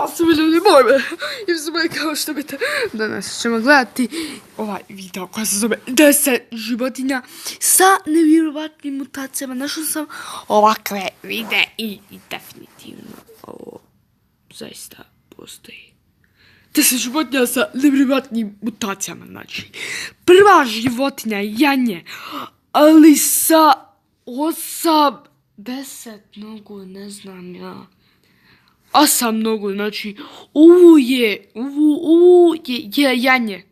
Ćao svima ljudi moji, kao što vidite, danas ćemo gledati ovaj video koja se zove 10 životinja sa nevjerovatnim mutacijama. Našao sam ovakve videe i definitivno ovo zaista postoji. 10 životinja sa nevjerovatnim mutacijama, znači. Prva životinja je janje, ali sa 8, 10 nogu, ne znam ja. 8 nogu, znači, ovo je janje.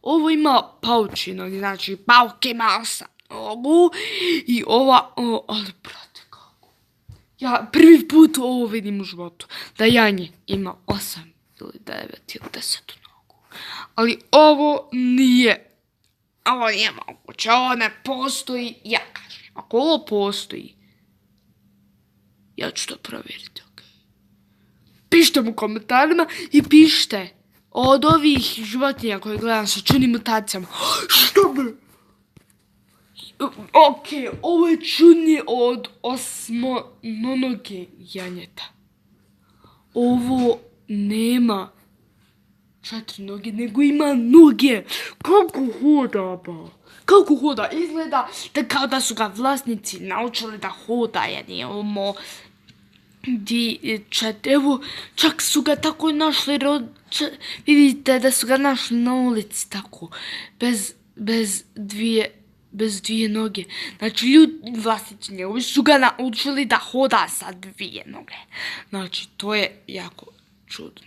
Ovo ima pauči noge, znači, pauk ima 8 nogu. I ova, ali brate kako. Ja prvi put ovo vidim u životu, da janje ima 8 ili 9 ili 10 nogu. Ali ovo nije moguće, ovo ne postoji, ja kažem. Ako ovo postoji, ja ću to provjeriti. Pišite mu u komentarima i pišite od ovih životinja koje gledam sa čudnim mutacijama. Što bi? Okej, ovo je čudnije od osmonoge janjeta. Ovo nema 4 noge, nego ima noge. Kako hoda, ba? Kako hoda? Izgleda da kao da su ga vlasnici naučili da hoda, jer je ovo... Evo, čak su ga tako našli, vidite da su ga našli na ulici tako, bez dvije noge. Znači, vlasnici njegovi su ga naučili da hoda sa 2 noge. Znači, to je jako čudno.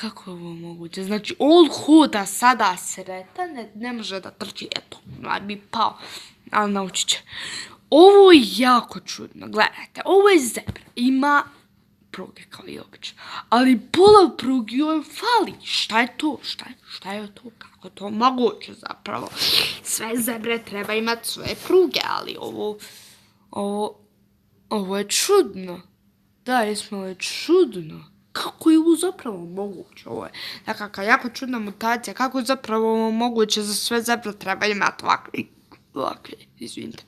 Kako je ovo moguće? Znači, on hoda sada sretan, ne može da trči, eto, bi pao, ali naučit će. Ovo je jako čudno, gledajte, ovo je zebra, ima pruge kao i obično, ali pola pruge joj fali. Šta je to? Kako je to moguće zapravo? Sve zebre treba imati svoje pruge, ali ovo je čudno. Da, jesmo je čudno. Kako je ovo zapravo moguće? Ovo je nekakva jako čudna mutacija. Kako je zapravo ovo moguće? Za sve zebre treba imati ovakve, izvinite.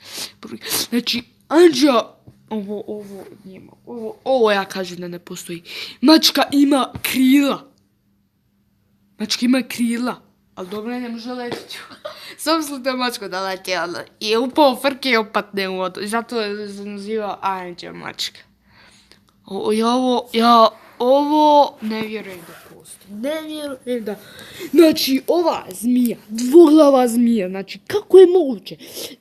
Znači, Anđa, ovo nije mogu. Ovo ja kažem da ne postoji. Mačka ima krila. Ali dobro, ne može letiti. Zamislite mačku da leti, i upao frke i opatne u vodu. Zato se naziva Anđa mačka. Ovo ne vjerujem da postoji. Znači, ova zmija, dvoglava zmija, znači, kako je moguće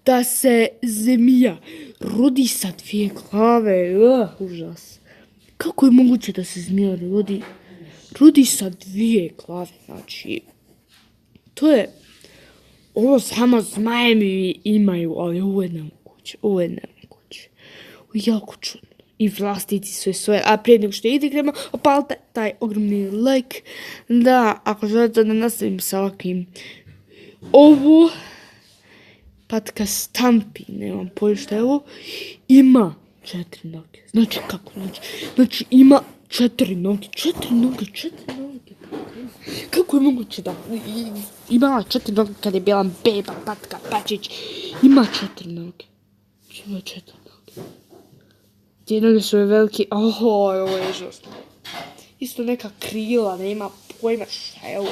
da se zmija rodi sa 2 glave? Užas. Kako je moguće da se zmija rodi sa 2 glave? Znači, to je, ovo samo zmajevi imaju, ali ovo je nemoguće. Ovo je jako čudno. I vlasnici su svoje, a prije nego što idemo, opalite taj ogromni like, da, ako želite da nastavim sa ovakvim, ovo, patka stampi, nemam pojma šta je ovo, ima 4 noge, znači kako, znači ima 4 noge, kako je moguće da imala 4 noge kad je bila beba, patka, pačić, ima 4 noge, ima 4 noge. Te noge su veliki, ovo je žalostno. Isto neka krila, nema pojma šta je ovo.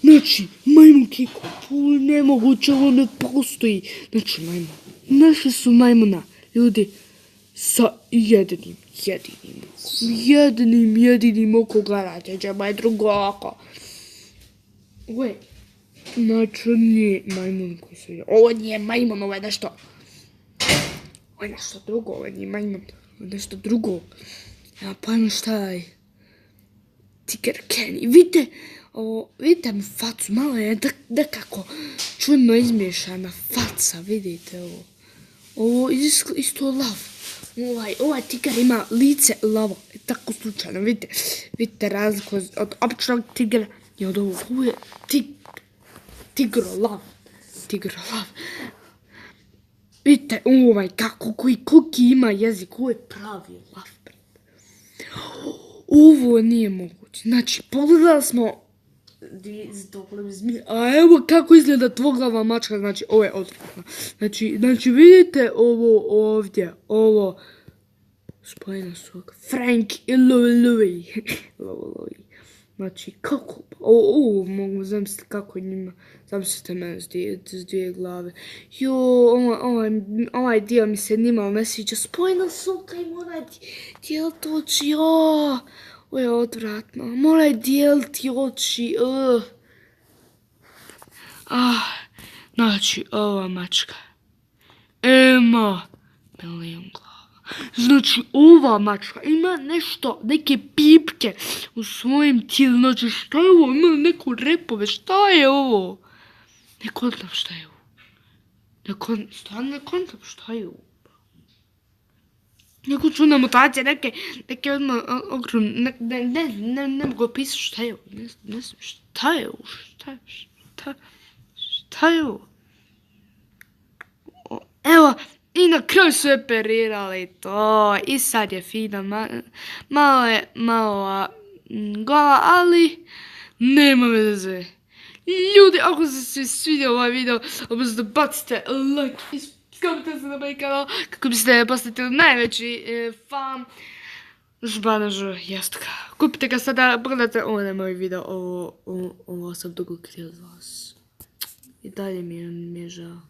Znači, majmun Kiko, nemoguće, ovo ne postoji. Znači, našli su majmuna, ljudi, sa jedinim oko gledajte, džaba je drugo oko. Znači, nije majmun koji se je, ovo nije majmun, ovo je nešto. Ovo je nešto drugo, ovo nije majmun. Nešto drugo. Ja pojma šta je. Tiger Kenny. Vidite mu facu. Malo je nekako čudno izmiješana faca. Vidite ovo. Ovo je isto lav. Ovaj tiger ima lice lava. Tako slučajno. Vidite razliku od običnog tigera i od ovog. Ovo je tigrolav. Vidite, koliki ima jezik, ovo je pravi lav. Ovo nije moguće. Znači, pogledali smo a evo kako izgleda dvoglava mačka, znači ovo je odvratno. Znači vidite ovo ovdje, ovo Spojena su Frank i Louis. Znači, kako? Mogu zamisliti kako njima. Zamislite mene s dvije glave. Ovaj dio mi se nimalo ne sviđa. Spojena suka im onaj dijeliti oči. Ovo je odvratno. Moraj dijeliti oči. Znači, ova mačka ima milion glava. Znači, ova mačka ima nešto, neke pipke u svojim tijelu. Znači, šta je ovo? Ima neko repove, šta je ovo? Ne kontam šta je ovo. Ne kontam šta je ovo. Neko čudna mutacija, neke odmah ogromne, ne mogu opisati šta je ovo. Ne znam šta je ovo, šta je ovo? Evo, i na kraju su operirali to i sad je fina, malo je gola, ali nema veze. Ljudi, ako se svidio ovaj video, obvezno bacite like i subscribe se na moj kanal kako biste postali najveći fan Žbanaža Jastka. Kupite ga sada, pogledajte ovo na moj video, ovo sam dugo htio za vas. I dalje mi je žao.